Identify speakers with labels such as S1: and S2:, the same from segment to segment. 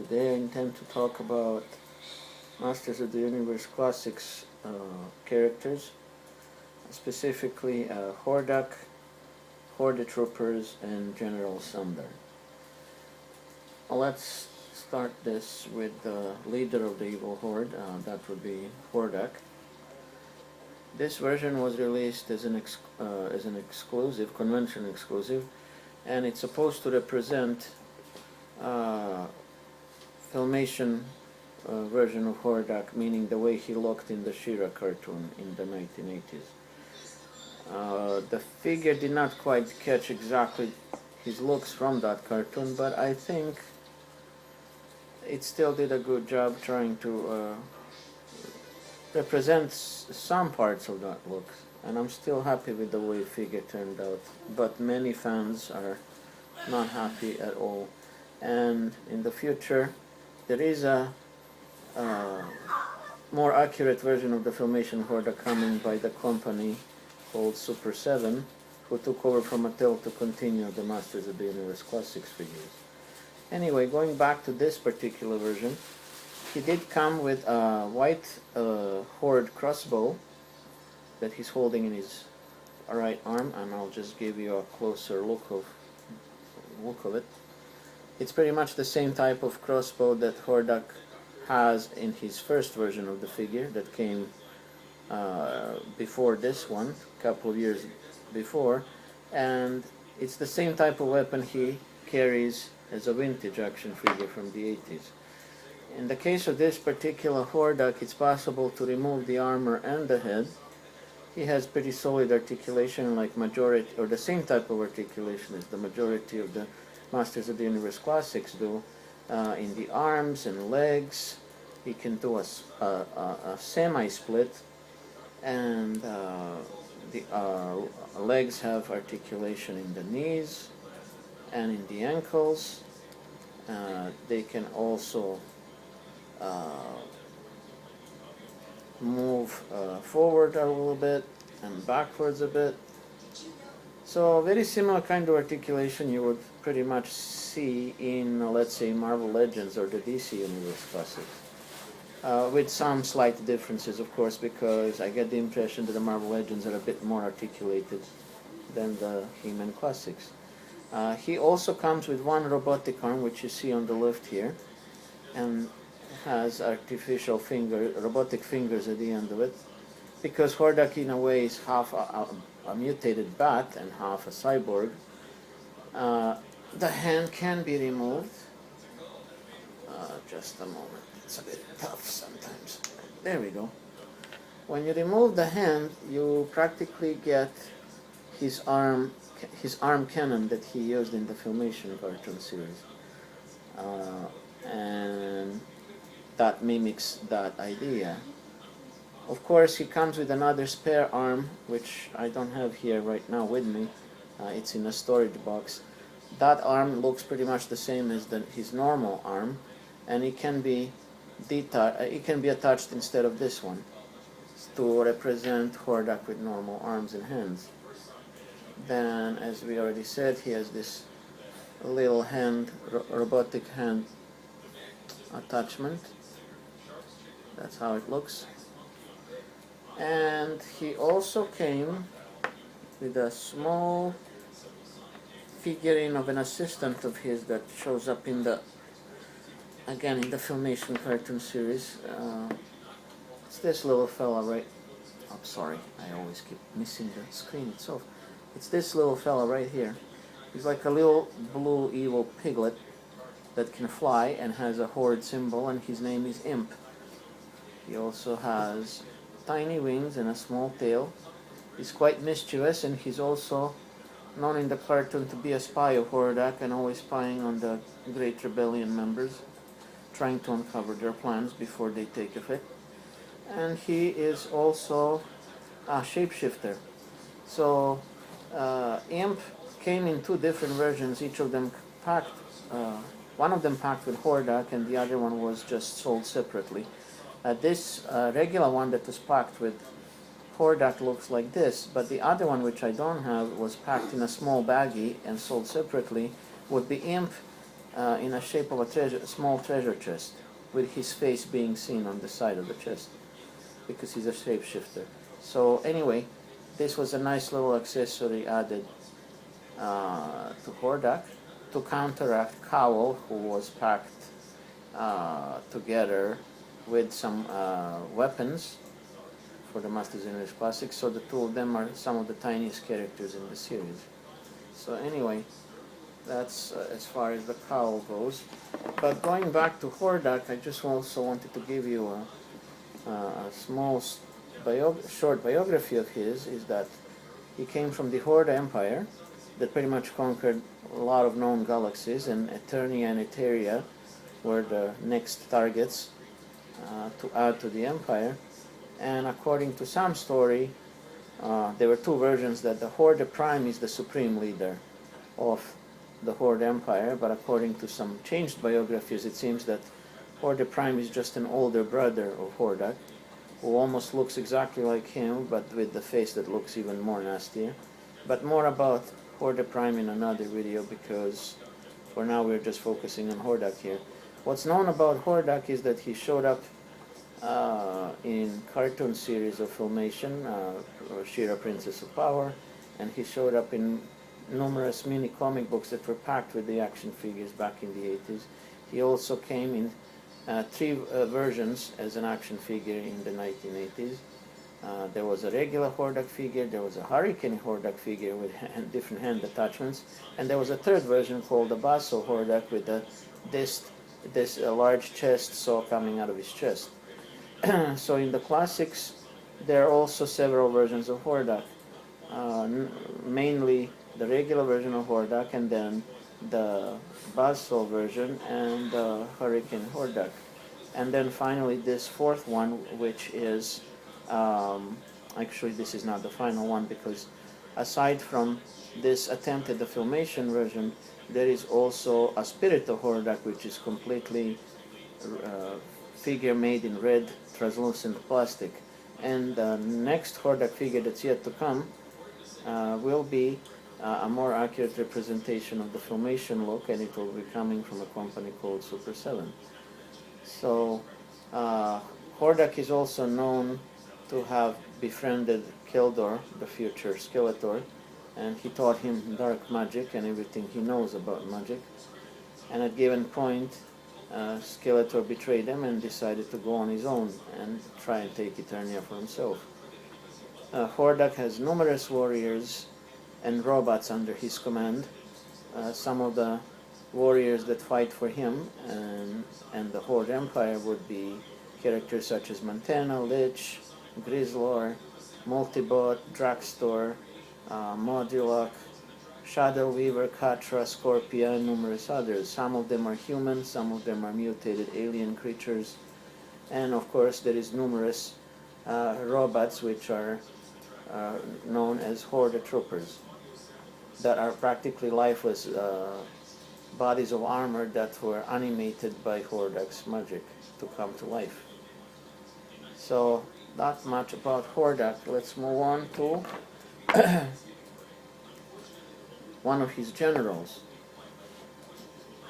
S1: Today I intend to talk about Masters of the Universe Classics characters, specifically Hordak, Horde troopers, and General Sundar. Let's start this with the leader of the evil horde, that would be Hordak. This version was released as an exclusive, convention exclusive, and it's supposed to represent Filmation version of Hordak, meaning the way he looked in the She-Ra cartoon in the 1980s. The figure did not quite catch exactly his looks from that cartoon, but I think it still did a good job trying to represent some parts of that look, and I'm still happy with the way the figure turned out, but many fans are not happy at all. And in the future there is a more accurate version of the Filmation Horde coming by the company called Super 7, who took over from Mattel to continue the Masters of the Universe Classics figures. Anyway, going back to this particular version, he did come with a white Horde crossbow that he's holding in his right arm, and I'll just give you a closer look of it. It's pretty much the same type of crossbow that Hordak has in his first version of the figure that came before this one, a couple of years before, and it's the same type of weapon he carries as a vintage action figure from the 80s. In the case of this particular Hordak, it's possible to remove the armor and the head. He has pretty solid articulation, like majority, or the same type of articulation as the majority of the Masters of the Universe Classics do, in the arms and legs. He can do a semi-split, and the legs have articulation in the knees and in the ankles. They can also move forward a little bit and backwards a bit. So very similar kind of articulation you would pretty much see in, let's say, Marvel Legends or the DC Universe Classics. With some slight differences, of course, because I get the impression that the Marvel Legends are a bit more articulated than the He-Man Classics. He also comes with one robotic arm, which you see on the left here, and has artificial robotic fingers at the end of it, because Hordak in a way is half a mutated bat and half a cyborg. The hand can be removed. Just a moment, it's a bit tough sometimes. There we go. When you remove the hand, you practically get his arm cannon that he used in the Filmation cartoon series, and that mimics that idea. Of course, he comes with another spare arm, which I don't have here right now with me. It's in a storage box. That arm looks pretty much the same as his normal arm, and it can be attached instead of this one to represent Hordak with normal arms and hands. Then, as we already said, he has this little robotic hand attachment. That's how it looks. And he also came with a small figurine of an assistant of his that shows up in the Filmation cartoon series. It's this little fella, right? I'm sorry, I always keep missing the screen itself. It's this little fella right here. He's like a little blue evil piglet that can fly and has a Horde symbol, and his name is Imp. He also has tiny wings and a small tail. He's quite mischievous, and he's also known in the cartoon to be a spy of Hordak and always spying on the Great Rebellion members, trying to uncover their plans before they take effect. And he is also a shapeshifter. So Imp came in two different versions, each of them packed, one of them packed with Hordak and the other one was just sold separately. This regular one that was packed with Hordak looks like this, but the other one, which I don't have, was packed in a small baggie and sold separately, would be Imp in a shape of a small treasure chest, with his face being seen on the side of the chest, because he's a shapeshifter. So anyway, this was a nice little accessory added to Hordak to counteract Cowl, who was packed together with some weapons for the Masters Universe Classics. So the two of them are some of the tiniest characters in the series. So anyway, that's as far as the Cowl goes. But going back to Hordak, I just also wanted to give you a small short biography of his. Is that he came from the Horde Empire that pretty much conquered a lot of known galaxies, and Eternia and Eteria were the next targets to add to the Empire. And according to some story, there were two versions, that the Horde Prime is the supreme leader of the Horde Empire, but according to some changed biographies, it seems that Horde Prime is just an older brother of Hordak, who almost looks exactly like him, but with the face that looks even more nastier. But more about Horde Prime in another video, because for now we're just focusing on Hordak here. What's known about Hordak is that he showed up in cartoon series of Filmation, She-Ra Princess of Power, and he showed up in numerous mini comic books that were packed with the action figures back in the 80s. He also came in three versions as an action figure in the 1980s. There was a regular Hordak figure, there was a Hurricane Hordak figure with different hand attachments, and there was a third version called the Basso Hordak with this large chest saw coming out of his chest. So in the classics, there are also several versions of Hordak, mainly the regular version of Hordak, and then the Basso version, and the Hurricane Hordak. And then finally this fourth one, which is, actually this is not the final one, because aside from this attempt at the Filmation version, there is also a Spirit of Hordak, which is completely figure made in red translucent plastic. And the next Hordak figure that's yet to come will be a more accurate representation of the Filmation look, and it will be coming from a company called Super 7. So Hordak is also known to have befriended Keldor, the future Skeletor, and he taught him dark magic and everything he knows about magic. And at a given point, Skeletor betrayed him and decided to go on his own and try and take Eternia for himself. Hordak has numerous warriors and robots under his command. Some of the warriors that fight for him and the Horde Empire would be characters such as Montana, Lich, Grizzlor, Multibot, Draxtor, Modulok, Shadow Weaver, Katra, Scorpia, and numerous others. Some of them are human, some of them are mutated alien creatures, and of course there is numerous robots which are known as Horde Troopers, that are practically lifeless bodies of armor that were animated by Hordak's magic to come to life. So not much about Hordak. Let's move on to one of his generals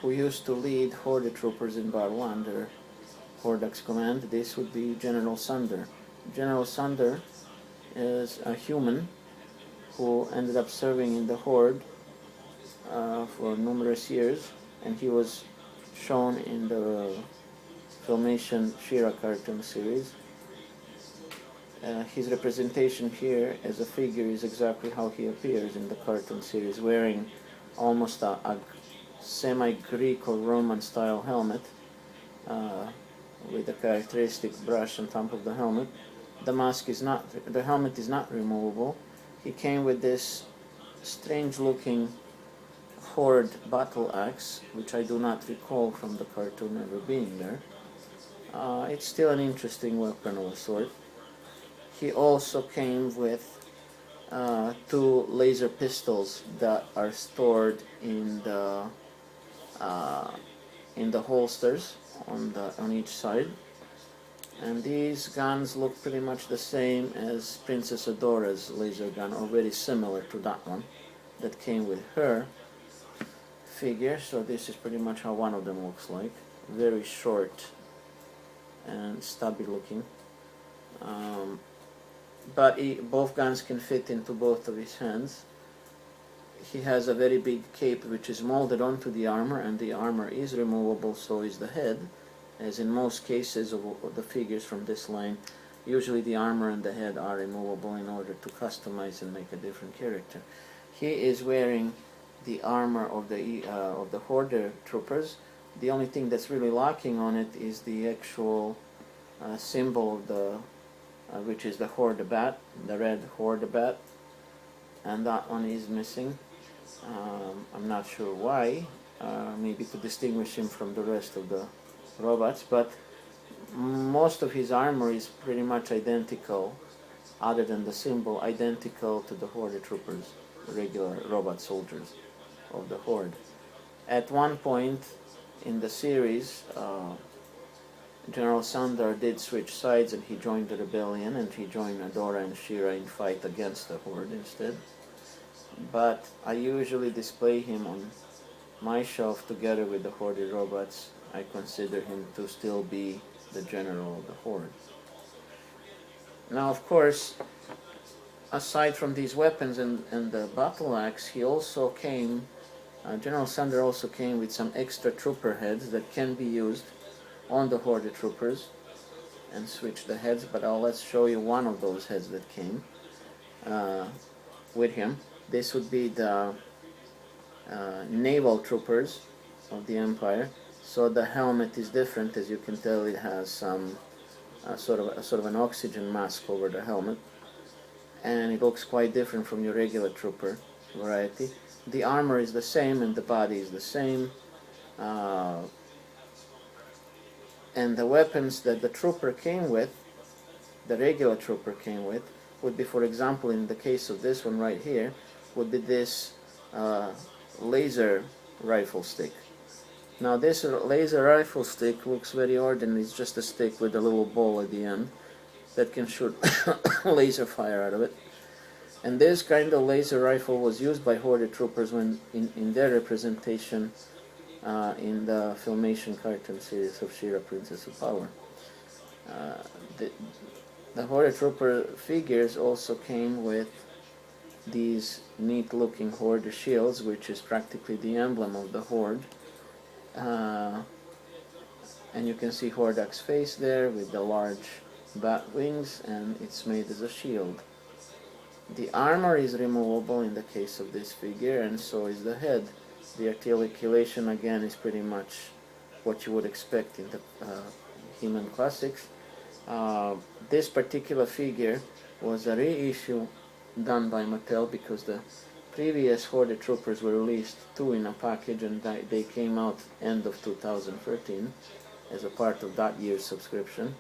S1: who used to lead Horde troopers in battle under Hordak's command. This would be General Sundar. General Sundar is a human who ended up serving in the Horde for numerous years, and he was shown in the Filmation She-Ra cartoon series. His representation here as a figure is exactly how he appears in the cartoon series, wearing almost a semi-Greek or Roman style helmet with a characteristic brush on top of the helmet. The helmet is not removable. He came with this strange looking Horde battle axe, which I do not recall from the cartoon ever being there. It's still an interesting weapon of a sort. He also came with two laser pistols that are stored in the holsters on each side, and these guns look pretty much the same as Princess Adora's laser gun, or very similar to that one that came with her figure. So this is pretty much how one of them looks like. Very short and stubby looking. But both guns can fit into both of his hands. He has a very big cape which is molded onto the armor, and the armor is removable, so is the head. As in most cases of the figures from this line, usually the armor and the head are removable in order to customize and make a different character. He is wearing the armor of the Horde troopers. The only thing that's really lacking on it is the actual symbol of the which is the Horde bat, the red Horde bat, and that one is missing. I'm not sure why, maybe to distinguish him from the rest of the robots, but most of his armor is pretty much identical, other than the symbol, identical to the Horde troopers, regular robot soldiers of the Horde. At one point in the series, General Sundar did switch sides and he joined the rebellion, and he joined Adora and Shira in fight against the Horde instead. But I usually display him on my shelf together with the Horde robots. I consider him to still be the general of the Horde. Now, of course, aside from these weapons and the battle axe, he also came, General Sundar also came with some extra trooper heads that can be used on the Horde troopers and switch the heads, but let's show you one of those heads that came with him. This would be the naval troopers of the Empire. So the helmet is different. As you can tell, it has some sort of an oxygen mask over the helmet, and it looks quite different from your regular trooper variety. The armor is the same and the body is the same, and the weapons that the trooper came with, the regular trooper came with, would be, for example, in the case of this one right here, would be this laser rifle stick. Now this laser rifle stick looks very ordinary. It's just a stick with a little ball at the end that can shoot laser fire out of it. And this kind of laser rifle was used by Horde troopers when in their representation in the Filmation cartoon series of She-Ra, Princess of Power. The Horde trooper figures also came with these neat looking Horde shields, which is practically the emblem of the Horde. And you can see Hordak's face there with the large bat wings, and it's made as a shield. The armor is removable in the case of this figure, and so is the head. The articulation again is pretty much what you would expect in the He-Man classics. This particular figure was a reissue done by Mattel because the previous Horde troopers were released 2 in a package, and they came out end of 2013 as a part of that year's subscription.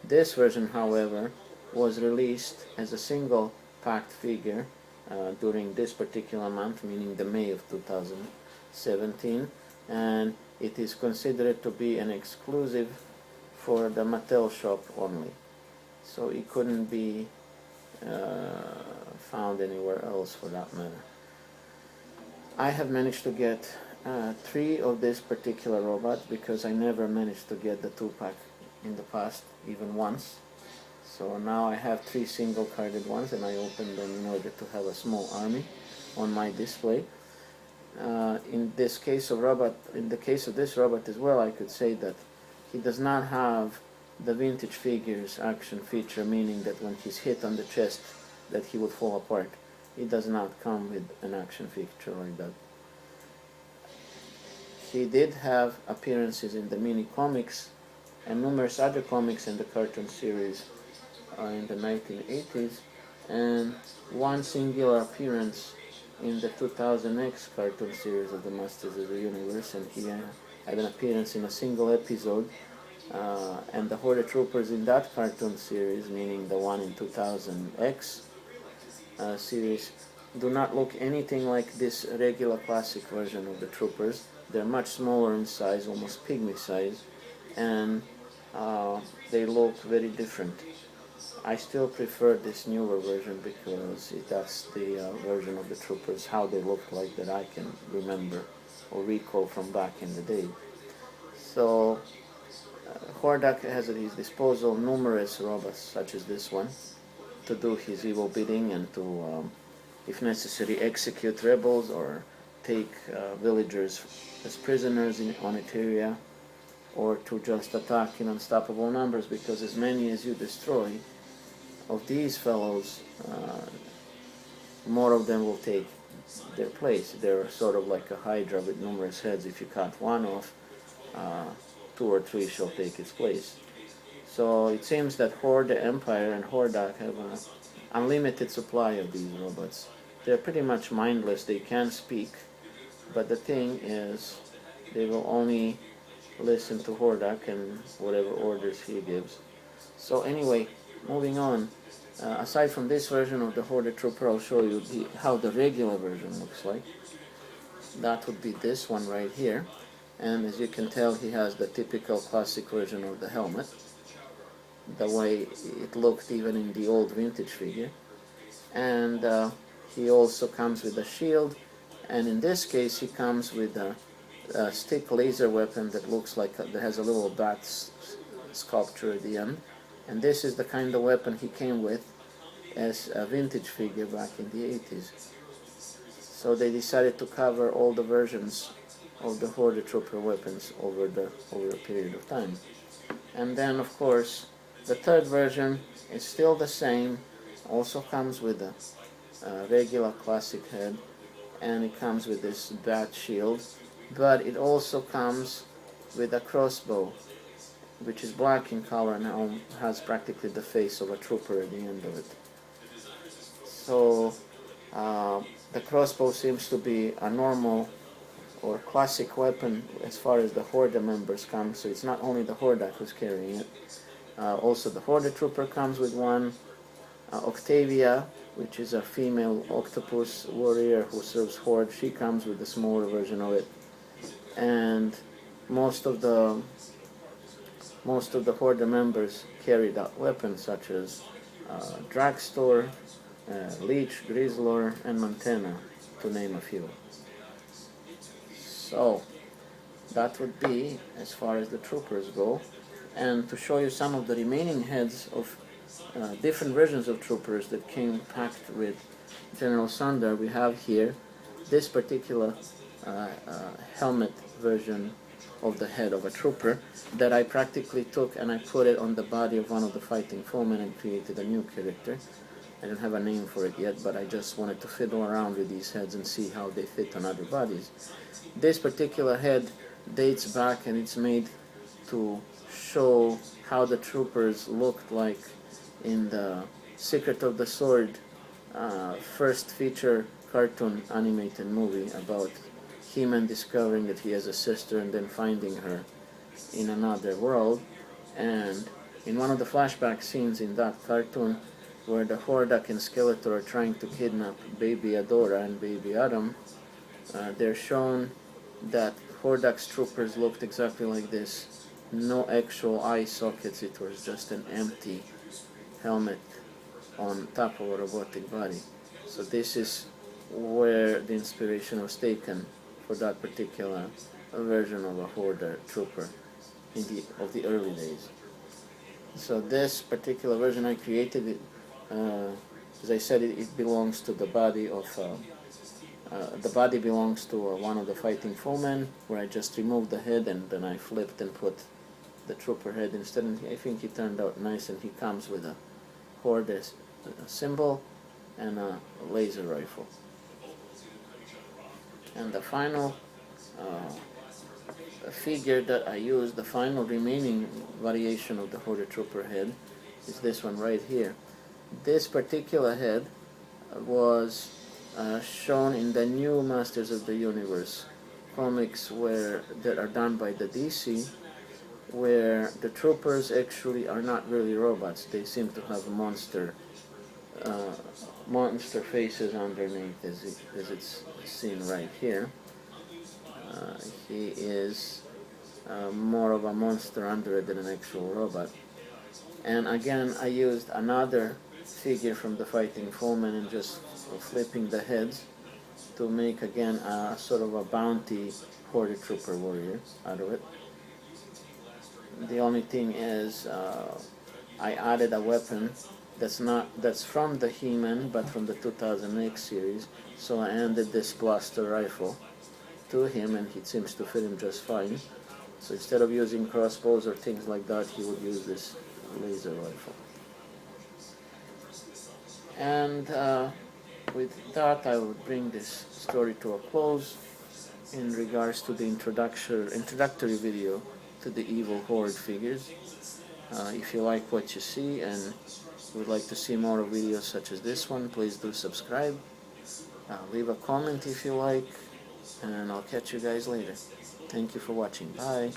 S1: This version, however, was released as a single packed figure during this particular month, meaning the May of 2017, and it is considered to be an exclusive for the Mattel shop only. So it couldn't be found anywhere else for that matter. I have managed to get 3 of this particular robot because I never managed to get the 2-pack in the past, even once. So now I have 3 single carded ones, and I opened them in order to have a small army on my display. In the case of this robot as well, I could say that he does not have the vintage figures action feature, meaning that when he's hit on the chest that he would fall apart. It does not come with an action feature like that. He did have appearances in the mini comics and numerous other comics in the cartoon series in the 1980s, and one singular appearance in the 2000X cartoon series of the Masters of the Universe, and he had an appearance in a single episode. And the Horde troopers in that cartoon series, meaning the one in 2000X series, do not look anything like this regular classic version of the troopers. They're much smaller in size, almost pygmy size, and they look very different. I still prefer this newer version because that's the version of the troopers, how they look like that I can remember or recall from back in the day. So Hordak has at his disposal numerous robots, such as this one, to do his evil bidding and to, if necessary, execute rebels or take villagers as prisoners on Eteria, or to just attack in unstoppable numbers, because as many as you destroy of these fellows, more of them will take their place. They're sort of like a hydra with numerous heads. If you cut one off, 2 or 3 shall take its place. So it seems that Horde, Empire, and Hordak have an unlimited supply of these robots. They're pretty much mindless. They can speak, but the thing is, they will only listen to Hordak and whatever orders he gives. So anyway, moving on. Aside from this version of the Horde Trooper, I'll show you how the regular version looks like. That would be this one right here. And as you can tell, he has the typical classic version of the helmet, the way it looked even in the old vintage figure. And he also comes with a shield, and in this case he comes with a stick laser weapon that looks like that has a little bat sculpture at the end. And this is the kind of weapon he came with as a vintage figure back in the 80s. So they decided to cover all the versions of the Horde Trooper weapons over a period of time. And then of course the third version is still the same, also comes with a regular classic head, and it comes with this bat shield, but it also comes with a crossbow, which is black in color and now has practically the face of a trooper at the end of it. So the crossbow seems to be a normal or classic weapon as far as the Horde members come, so it's not only the Hordak who's carrying it. Also the Horde Trooper comes with one. Octavia, which is a female octopus warrior who serves Horde, she comes with a smaller version of it. And most of the Horde members carry that weapon, such as Dragstore, Leech, Grizzlor, and Montana, to name a few. So that would be as far as the troopers go. And to show you some of the remaining heads of different versions of troopers that came packed with General Sundar, we have here this particular helmet version of the head of a trooper that I practically took and I put it on the body of one of the fighting foemen and created a new character. I don't have a name for it yet, but I just wanted to fiddle around with these heads and see how they fit on other bodies. This particular head dates back, and it's made to show how the troopers looked like in the Secret of the Sword first feature cartoon animated movie about He-Man discovering that he has a sister and then finding her in another world. And in one of the flashback scenes in that cartoon, where the Hordak and Skeletor are trying to kidnap baby Adora and baby Adam, they're shown that Hordak's troopers looked exactly like this. No actual eye sockets, it was just an empty helmet on top of a robotic body. So this is where the inspiration was taken for that particular version of a Horde trooper of the early days. So this particular version I created, it, as I said, it belongs to the body of belongs to one of the fighting foemen, where I just removed the head and then I flipped and put the trooper head instead, and I think he turned out nice, and he comes with a Horde symbol and a laser rifle. And the final figure that I used, the final remaining variation of the Horde trooper head, is this one right here. This particular head was shown in the new Masters of the Universe comics that are done by the DC, where the troopers actually are not really robots. They seem to have monster faces underneath, as it's seen right here. He is more of a monster under it than an actual robot. And again, I used another figure from the fighting foeman and just flipping the heads to make again a sort of a bounty Horde Trooper Warrior out of it. The only thing is, I added a weapon that's from the He-Man, but from the 2000X series. So I added this blaster rifle to him, and it seems to fit him just fine. So instead of using crossbows or things like that, he would use this laser rifle. And with that, I will bring this story to a close in regards to the introductory video to the evil Horde figures. If you like what you see and would like to see more videos such as this one, please do subscribe. Leave a comment if you like, and I'll catch you guys later. Thank you for watching. Bye.